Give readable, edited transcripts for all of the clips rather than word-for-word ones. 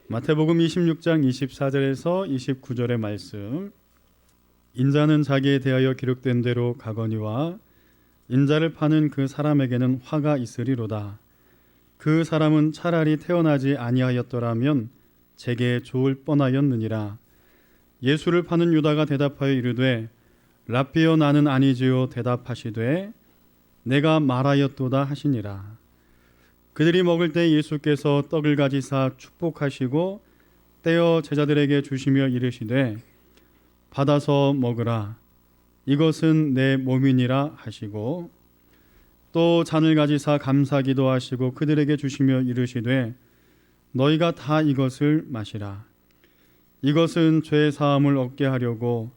마태복음 26장 24절에서 29절의 말씀. 인자는 자기에 대하여 기록된 대로 가거니와 인자를 파는 그 사람에게는 화가 있으리로다. 그 사람은 차라리 태어나지 아니하였더라면 제게 좋을 뻔하였느니라. 예수를 파는 유다가 대답하여 이르되 랍비여 나는 아니지요. 대답하시되 내가 말하였도다 하시니라. 그들이 먹을 때 예수께서 떡을 가지사 축복하시고 떼어 제자들에게 주시며 이르시되 받아서 먹으라. 이것은 내 몸이니라 하시고 또 잔을 가지사 감사기도 하시고 그들에게 주시며 이르시되 너희가 다 이것을 마시라. 이것은 죄 사함을 얻게 하려고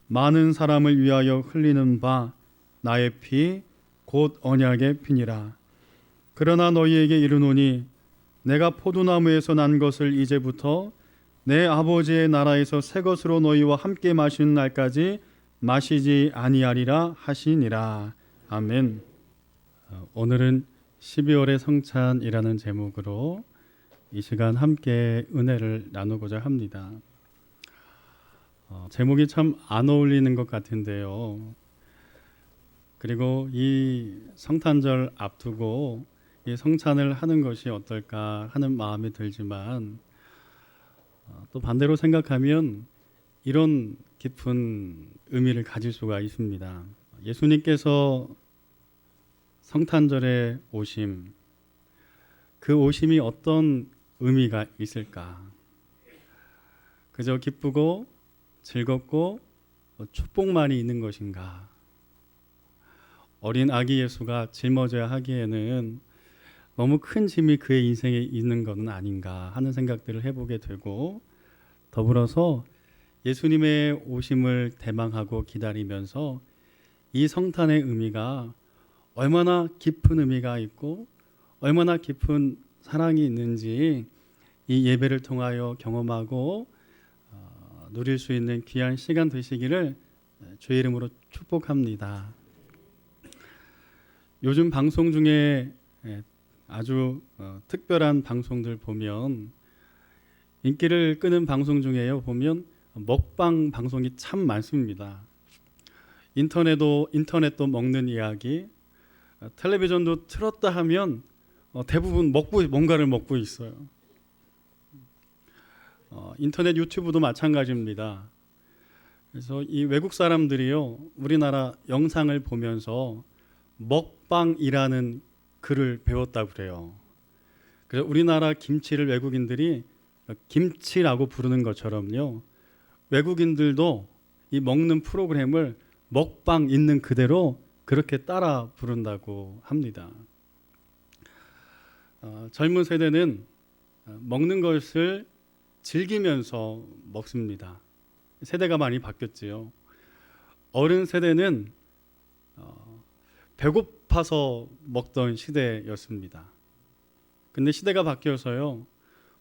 많은 사람을 위하여 흘리는 바 나의 피 곧 언약의 피니라. 그러나 너희에게 이르노니 내가 포도나무에서 난 것을 이제부터 내 아버지의 나라에서 새 것으로 너희와 함께 마시는 날까지 마시지 아니하리라 하시니라. 아멘. 오늘은 12월의 성찬이라는 제목으로 이 시간 함께 은혜를 나누고자 합니다. 제목이 참 안 어울리는 것 같은데요. 그리고 이 성탄절 앞두고 이 성찬을 하는 것이 어떨까 하는 마음이 들지만 또 반대로 생각하면 이런 깊은 의미를 가질 수가 있습니다. 예수님께서 성탄절에 오심, 그 오심이 어떤 의미가 있을까? 그저 기쁘고 즐겁고 축복만이 있는 것인가? 어린 아기 예수가 짊어져야 하기에는 너무 큰 짐이 그의 인생에 있는 것은 아닌가 하는 생각들을 해보게 되고, 더불어서 예수님의 오심을 대망하고 기다리면서 이 성탄의 의미가 얼마나 깊은 의미가 있고 얼마나 깊은 사랑이 있는지 이 예배를 통하여 경험하고 누릴 수 있는 귀한 시간 되시기를 주의 이름으로 축복합니다. 요즘 방송 중에 아주 특별한 방송들 보면, 인기를 끄는 방송 중에요 보면 먹방 방송이 참 많습니다. 인터넷도 먹는 이야기, 텔레비전도 틀었다 하면 대부분 뭔가를 먹고 있어요. 인터넷 유튜브도 마찬가지입니다. 그래서 이 외국 사람들이요 우리나라 영상을 보면서 먹방이라는 글을 배웠다고 그래요. 그래서 우리나라 김치를 외국인들이 김치라고 부르는 것처럼요, 외국인들도 이 먹는 프로그램을 먹방 있는 그대로 그렇게 따라 부른다고 합니다. 젊은 세대는 먹는 것을 즐기면서 먹습니다. 세대가 많이 바뀌었지요. 어른 세대는 배고파서 먹던 시대였습니다. 근데 시대가 바뀌어서요,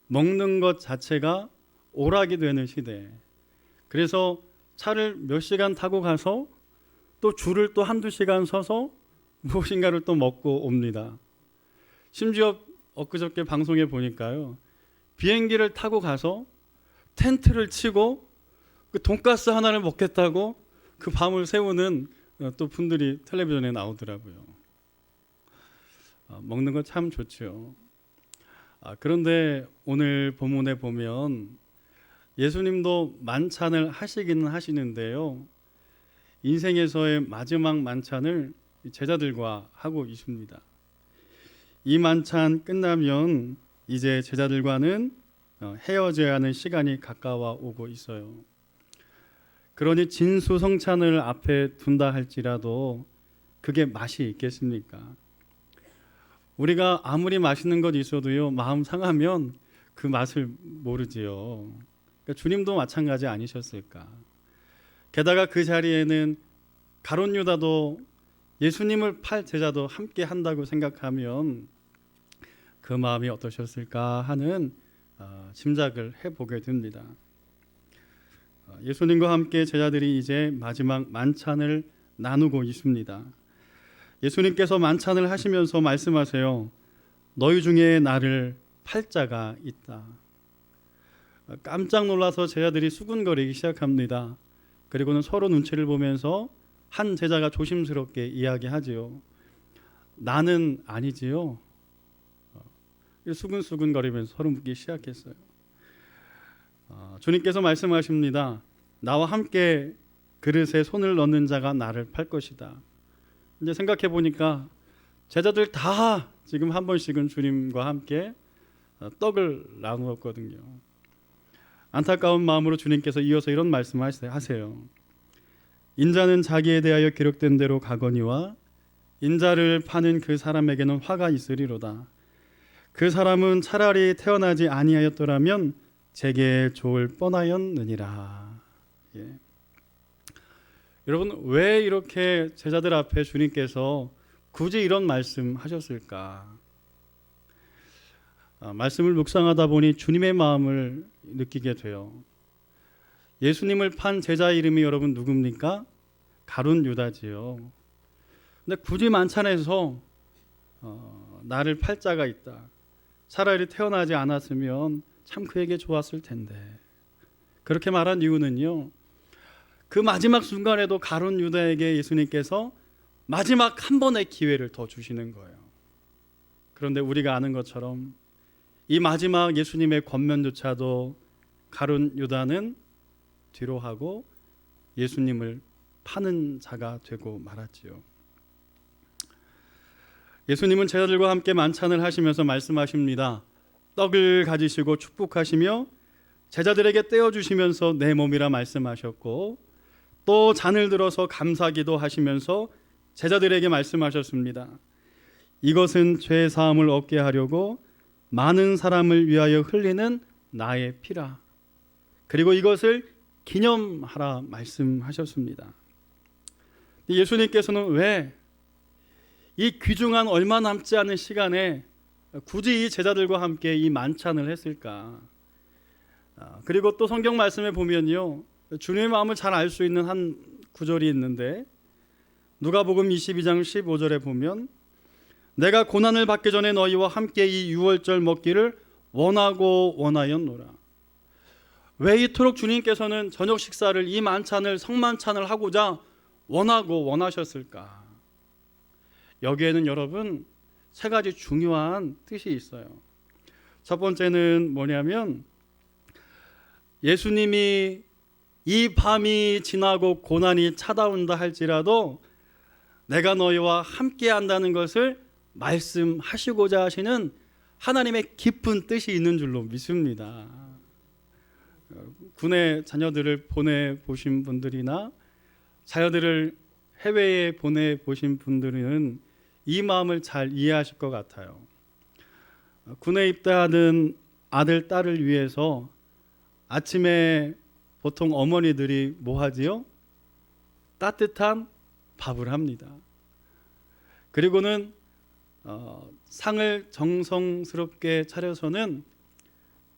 먹는 것 자체가 오락이 되는 시대. 그래서 차를 몇 시간 타고 가서 또 줄을 또 한두 시간 서서 무엇인가를 또 먹고 옵니다. 심지어 엊그저께 방송에 보니까요, 비행기를 타고 가서 텐트를 치고 그 돈가스 하나를 먹겠다고 그 밤을 새우는 또 분들이 텔레비전에 나오더라고요. 먹는 거 참 좋죠. 그런데 오늘 본문에 보면 예수님도 만찬을 하시기는 하시는데요, 인생에서의 마지막 만찬을 제자들과 하고 있습니다. 이 만찬 끝나면 이제 제자들과는 헤어져야 하는 시간이 가까워 오고 있어요. 그러니 진수성찬을 앞에 둔다 할지라도 그게 맛이 있겠습니까? 우리가 아무리 맛있는 것 있어도요, 마음 상하면 그 맛을 모르지요. 그러니까 주님도 마찬가지 아니셨을까? 게다가 그 자리에는 가룟 유다도 예수님을 팔 제자도 함께 한다고 생각하면 그 마음이 어떠셨을까 하는 짐작을 해보게 됩니다. 예수님과 함께 제자들이 이제 마지막 만찬을 나누고 있습니다. 예수님께서 만찬을 하시면서 말씀하세요. 너희 중에 나를 팔 자가 있다. 깜짝 놀라서 제자들이 수군거리기 시작합니다. 그리고는 서로 눈치를 보면서 한 제자가 조심스럽게 이야기하지요. 나는 아니지요. 수근수근거리면서 서로 묻기 시작했어요. 주님께서 말씀하십니다. 나와 함께 그릇에 손을 넣는 자가 나를 팔 것이다. 이제 생각해 보니까 제자들 다 지금 한 번씩은 주님과 함께 떡을 나누었거든요. 안타까운 마음으로 주님께서 이어서 이런 말씀하세요. 인자는 자기에 대하여 기록된 대로 가거니와 인자를 파는 그 사람에게는 화가 있으리로다. 그 사람은 차라리 태어나지 아니하였더라면 제게 좋을 뻔하였느니라. 예. 여러분, 왜 이렇게 제자들 앞에 주님께서 굳이 이런 말씀하셨을까? 말씀을 묵상하다 보니 주님의 마음을 느끼게 돼요. 예수님을 판 제자 이름이 여러분 누굽니까? 가룟 유다지요. 근데 굳이 만찬에서 나를 팔 자가 있다. 차라리 태어나지 않았으면 참 그에게 좋았을 텐데. 그렇게 말한 이유는요. 그 마지막 순간에도 가룟 유다에게 예수님께서 마지막 한 번의 기회를 더 주시는 거예요. 그런데 우리가 아는 것처럼 이 마지막 예수님의 권면조차도 가룟 유다는 뒤로 하고 예수님을 파는 자가 되고 말았지요. 예수님은 제자들과 함께 만찬을 하시면서 말씀하십니다. 떡을 가지시고 축복하시며 제자들에게 떼어주시면서 내 몸이라 말씀하셨고 또 잔을 들어서 감사기도 하시면서 제자들에게 말씀하셨습니다. 이것은 죄 사함을 얻게 하려고 많은 사람을 위하여 흘리는 나의 피라. 그리고 이것을 기념하라 말씀하셨습니다. 예수님께서는 왜 이 귀중한 얼마 남지 않은 시간에 굳이 이 제자들과 함께 이 만찬을 했을까? 그리고 또 성경 말씀에 보면요, 주님의 마음을 잘 알 수 있는 한 구절이 있는데 누가복음 22장 15절에 보면 내가 고난을 받기 전에 너희와 함께 이 유월절 먹기를 원하고 원하였노라. 왜 이토록 주님께서는 저녁 식사를 이 만찬을 성만찬을 하고자 원하고 원하셨을까? 여기에는 여러분 세 가지 중요한 뜻이 있어요. 첫 번째는 뭐냐면 예수님이 이 밤이 지나고 고난이 찾아온다 할지라도 내가 너희와 함께 한다는 것을 말씀하시고자 하시는 하나님의 깊은 뜻이 있는 줄로 믿습니다. 군에 자녀들을 보내보신 분들이나 자녀들을 해외에 보내보신 분들은 이 마음을 잘 이해하실 것 같아요. 군에 입대하는 아들, 딸을 위해서 아침에 보통 어머니들이 뭐 하지요? 따뜻한 밥을 합니다. 그리고는 상을 정성스럽게 차려서는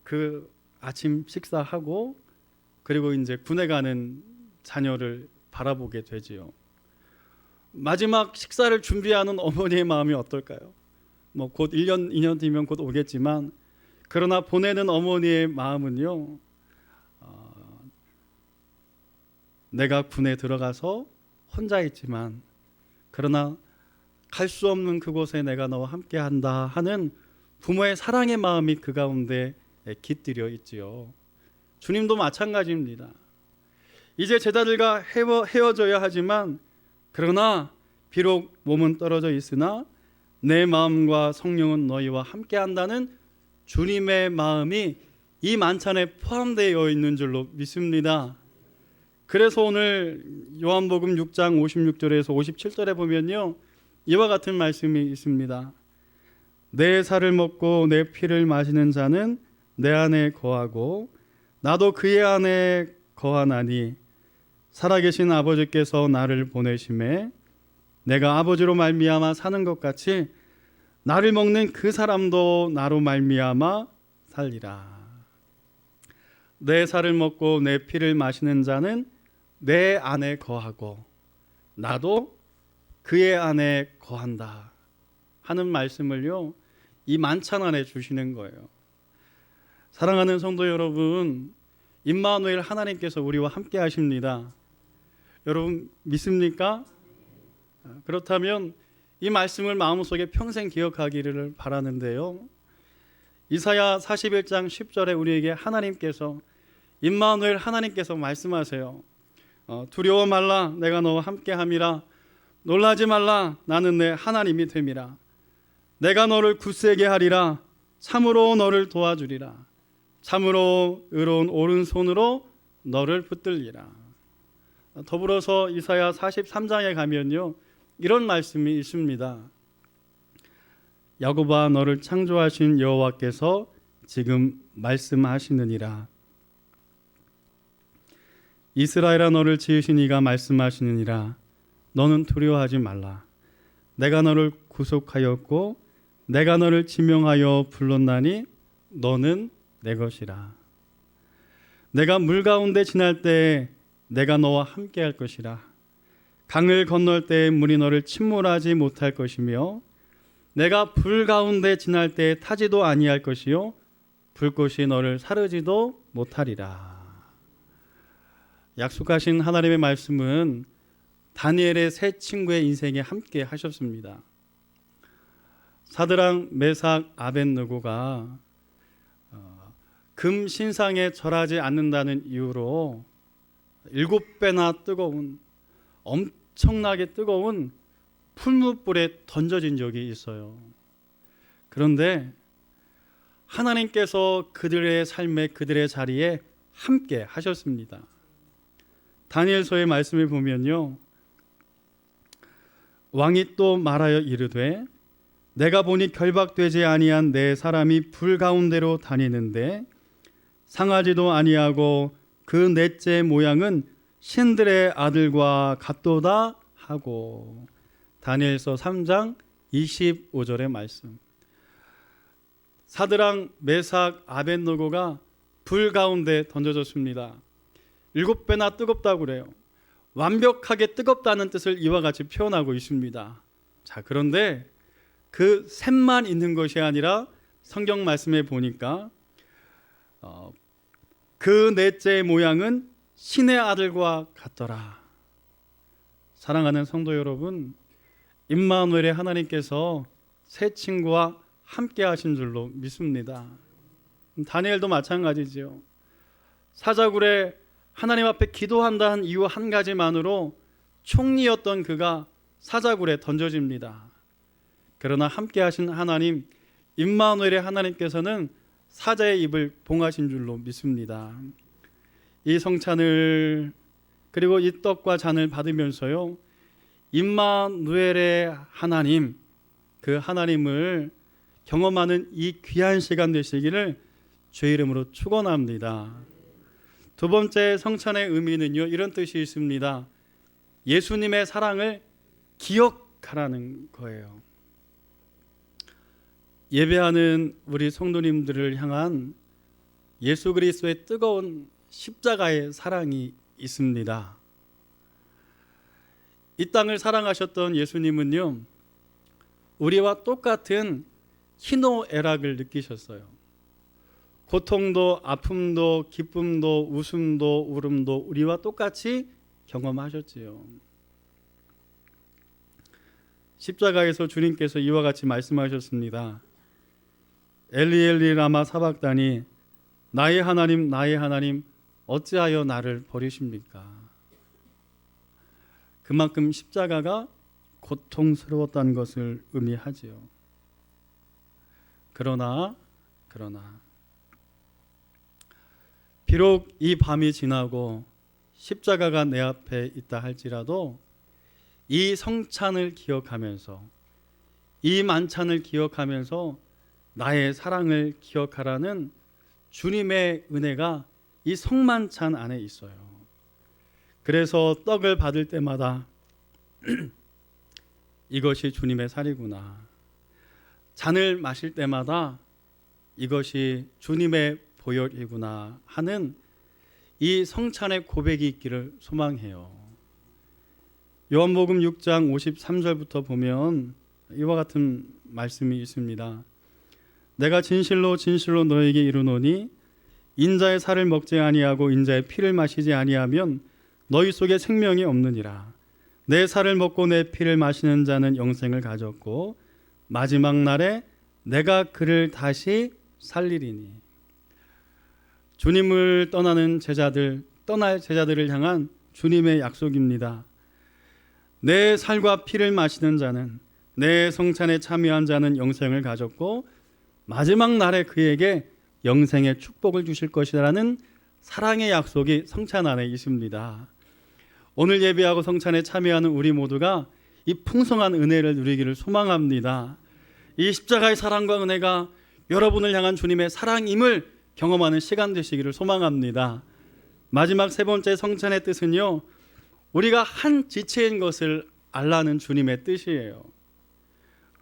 그 아침 식사하고 그리고 이제 군에 가는 자녀를 바라보게 되지요. 마지막 식사를 준비하는 어머니의 마음이 어떨까요? 뭐 곧 1년, 2년 뒤면 곧 오겠지만 그러나 보내는 어머니의 마음은요, 내가 군에 들어가서 혼자 있지만 그러나 갈 수 없는 그곳에 내가 너와 함께 한다 하는 부모의 사랑의 마음이 그 가운데 깃들여 있지요. 주님도 마찬가지입니다. 이제 제자들과 헤어져야 하지만 그러나 비록 몸은 떨어져 있으나 내 마음과 성령은 너희와 함께 한다는 주님의 마음이 이 만찬에 포함되어 있는 줄로 믿습니다. 그래서 오늘 요한복음 6장 56절에서 57절에 보면요, 이와 같은 말씀이 있습니다. 내 살을 먹고 내 피를 마시는 자는 내 안에 거하고 나도 그의 안에 거하나니 살아계신 아버지께서 나를 보내심에 내가 아버지로 말미암아 사는 것 같이 나를 먹는 그 사람도 나로 말미암아 살리라. 내 살을 먹고 내 피를 마시는 자는 내 안에 거하고 나도 그의 안에 거한다 하는 말씀을요, 이 만찬 안에 주시는 거예요. 사랑하는 성도 여러분, 임마누엘 하나님께서 우리와 함께 하십니다. 여러분 믿습니까? 그렇다면 이 말씀을 마음속에 평생 기억하기를 바라는데요. 이사야 41장 10절에 우리에게 하나님께서 임마누엘 하나님께서 말씀하세요. 두려워 말라, 내가 너와 함께함이라. 놀라지 말라, 나는 내 하나님이 됨이라. 내가 너를 굳세게 하리라. 참으로 너를 도와주리라. 참으로 의로운 오른손으로 너를 붙들리라. 더불어서 이사야 43장에 가면요, 이런 말씀이 있습니다. 야곱아, 너를 창조하신 여호와께서 지금 말씀하시느니라. 이스라엘아, 너를 지으신 이가 말씀하시느니라. 너는 두려워하지 말라. 내가 너를 구속하였고 내가 너를 지명하여 불렀나니 너는 내 것이라. 내가 물 가운데 지날 때에 내가 너와 함께 할 것이라. 강을 건널 때에 물이 너를 침몰하지 못할 것이며 내가 불 가운데 지날 때에 타지도 아니할 것이요 불꽃이 너를 사르지도 못하리라. 약속하신 하나님의 말씀은 다니엘의 세 친구의 인생에 함께 하셨습니다. 사드락, 메삭, 아벳느고가 금 신상에 절하지 않는다는 이유로 7배나 뜨거운, 엄청나게 뜨거운 풀무불에 던져진 적이 있어요. 그런데 하나님께서 그들의 삶에, 그들의 자리에 함께 하셨습니다. 다니엘서의 말씀을 보면요, 왕이 또 말하여 이르되 내가 보니 결박되지 아니한 내 사람이 불 가운데로 다니는데 상하지도 아니하고 그 넷째 모양은 신들의 아들과 같도다 하고. 다니엘서 3장 25절의 말씀. 사드락, 메삭, 아벳느고가 불 가운데 던져졌습니다. 7배나 뜨겁다고 그래요. 완벽하게 뜨겁다는 뜻을 이와 같이 표현하고 있습니다. 자, 그런데 그 샘만 있는 것이 아니라 성경 말씀에 보니까 그 넷째 모양은 신의 아들과 같더라. 사랑하는 성도 여러분, 임마누엘의 하나님께서 세 친구와 함께 하신 줄로 믿습니다. 다니엘도 마찬가지지요. 사자굴에 하나님 앞에 기도한다는 이유 한 가지만으로 총리였던 그가 사자굴에 던져집니다. 그러나 함께 하신 하나님, 임마누엘의 하나님께서는 사자의 입을 봉하신 줄로 믿습니다. 이 성찬을, 그리고 이 떡과 잔을 받으면서요, 임마누엘의 하나님, 그 하나님을 경험하는 이 귀한 시간 되시기를 주의 이름으로 축원합니다. 두 번째 성찬의 의미는요, 이런 뜻이 있습니다. 예수님의 사랑을 기억하라는 거예요. 예배하는 우리 성도님들을 향한 예수 그리스도의 뜨거운 십자가의 사랑이 있습니다. 이 땅을 사랑하셨던 예수님은요, 우리와 똑같은 희노애락을 느끼셨어요. 고통도, 아픔도, 기쁨도, 웃음도, 울음도 우리와 똑같이 경험하셨지요. 십자가에서 주님께서 이와 같이 말씀하셨습니다. 엘리 엘리 라마 사박다니, 나의 하나님, 나의 하나님, 어찌하여 나를 버리십니까? 그만큼 십자가가 고통스러웠다는 것을 의미하지요. 그러나 비록 이 밤이 지나고 십자가가 내 앞에 있다 할지라도 이 성찬을 기억하면서, 이 만찬을 기억하면서 나의 사랑을 기억하라는 주님의 은혜가 이 성만찬 안에 있어요. 그래서 떡을 받을 때마다 이것이 주님의 살이구나, 잔을 마실 때마다 이것이 주님의 보혈이구나 하는 이 성찬의 고백이 있기를 소망해요. 요한복음 6장 53절부터 보면 이와 같은 말씀이 있습니다. 내가 진실로 진실로 너에게 이르노니 인자의 살을 먹지 아니하고 인자의 피를 마시지 아니하면 너희 속에 생명이 없느니라. 내 살을 먹고 내 피를 마시는 자는 영생을 가졌고 마지막 날에 내가 그를 다시 살리리니. 주님을 떠날 제자들을 향한 주님의 약속입니다. 내 살과 피를 마시는 자는, 내 성찬에 참여한 자는 영생을 가졌고 마지막 날에 그에게 영생의 축복을 주실 것이라는 사랑의 약속이 성찬 안에 있습니다. 오늘 예배하고 성찬에 참여하는 우리 모두가 이 풍성한 은혜를 누리기를 소망합니다. 이 십자가의 사랑과 은혜가 여러분을 향한 주님의 사랑임을 경험하는 시간 되시기를 소망합니다. 마지막 세 번째 성찬의 뜻은요, 우리가 한 지체인 것을 알라는 주님의 뜻이에요.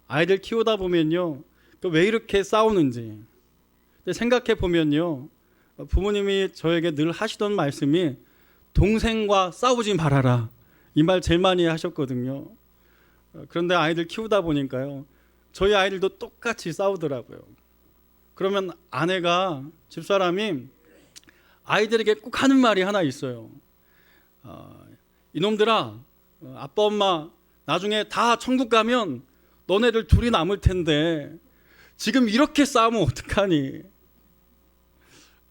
아이들 키우다 보면요, 왜 이렇게 싸우는지 생각해 보면요, 부모님이 저에게 늘 하시던 말씀이 동생과 싸우지 말아라, 이 말 제일 많이 하셨거든요. 그런데 아이들 키우다 보니까요, 저희 아이들도 똑같이 싸우더라고요. 그러면 아내가, 집사람이 아이들에게 꼭 하는 말이 하나 있어요. 이놈들아, 아빠 엄마 나중에 다 천국 가면 너네들 둘이 남을 텐데 지금 이렇게 싸우면 어떡하니?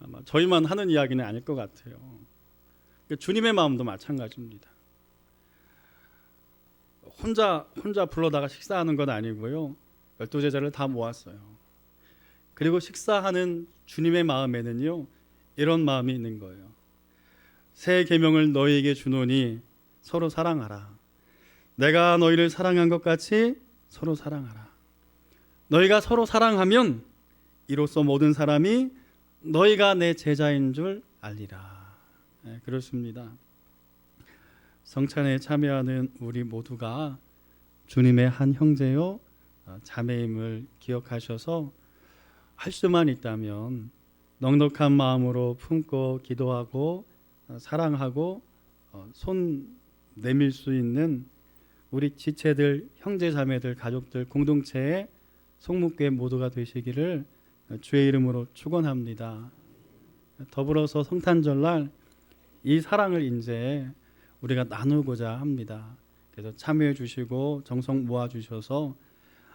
아마 저희만 하는 이야기는 아닐 것 같아요. 주님의 마음도 마찬가지입니다. 혼자 불러다가 식사하는 건 아니고요, 12제자를 다 모았어요. 그리고 식사하는 주님의 마음에는요, 이런 마음이 있는 거예요. 새 계명을 너희에게 주노니 서로 사랑하라. 내가 너희를 사랑한 것 같이 서로 사랑하라. 너희가 서로 사랑하면 이로써 모든 사람이 너희가 내 제자인 줄 알리라. 네, 그렇습니다. 성찬에 참여하는 우리 모두가 주님의 한 형제요 자매임을 기억하셔서 할 수만 있다면 넉넉한 마음으로 품고 기도하고 사랑하고 손 내밀 수 있는 우리 지체들, 형제 자매들, 가족들 공동체의 성목교회 모두가 되시기를 주의 이름으로 축원합니다. 더불어서 성탄절날 이 사랑을 이제 우리가 나누고자 합니다. 그래서 참여해 주시고 정성 모아 주셔서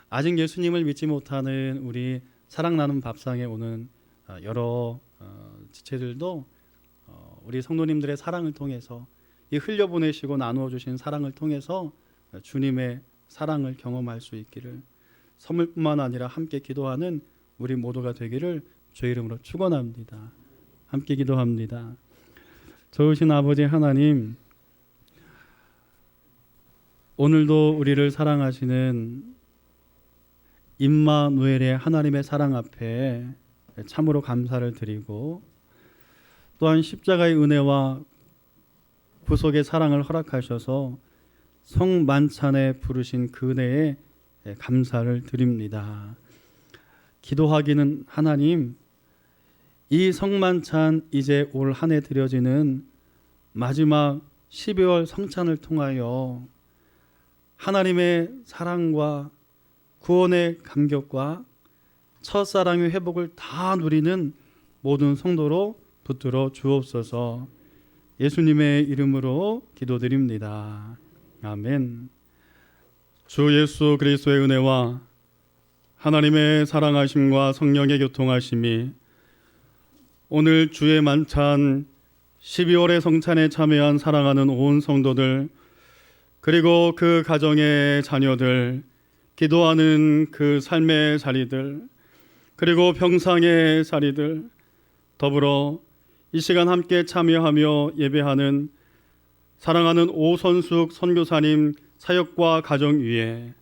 아직 예수님을 믿지 못하는 우리 사랑 나눔 밥상에 오는 여러 지체들도 우리 성도님들의 사랑을 통해서, 이 흘려보내시고 나누어 주신 사랑을 통해서 주님의 사랑을 경험할 수 있기를, 선물뿐만 아니라 함께 기도하는 우리 모두가 되기를 주의 이름으로 축원합니다. 함께 기도합니다. 좋으신 아버지 하나님, 오늘도 우리를 사랑하시는 임마누엘의 하나님의 사랑 앞에 참으로 감사를 드리고, 또한 십자가의 은혜와 구속의 사랑을 허락하셔서 성만찬에 부르신 그 은혜에 감사를 드립니다. 기도하기는 하나님, 이 성만찬 이제 올 한 해 드려지는 마지막 12월 성찬을 통하여 하나님의 사랑과 구원의 감격과 첫사랑의 회복을 다 누리는 모든 성도로 붙들어 주옵소서. 예수님의 이름으로 기도드립니다. 아멘. 주 예수 그리스도의 은혜와 하나님의 사랑하심과 성령의 교통하심이 오늘 주의 만찬 12월의 성찬에 참여한 사랑하는 온 성도들, 그리고 그 가정의 자녀들, 기도하는 그 삶의 자리들, 그리고 병상의 자리들, 더불어 이 시간 함께 참여하며 예배하는 사랑하는 오선숙 선교사님 사역과 가정 위에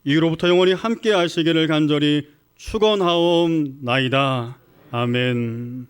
이로부터 영원히 함께 하시기를 간절히 축원하옵나이다. 아멘.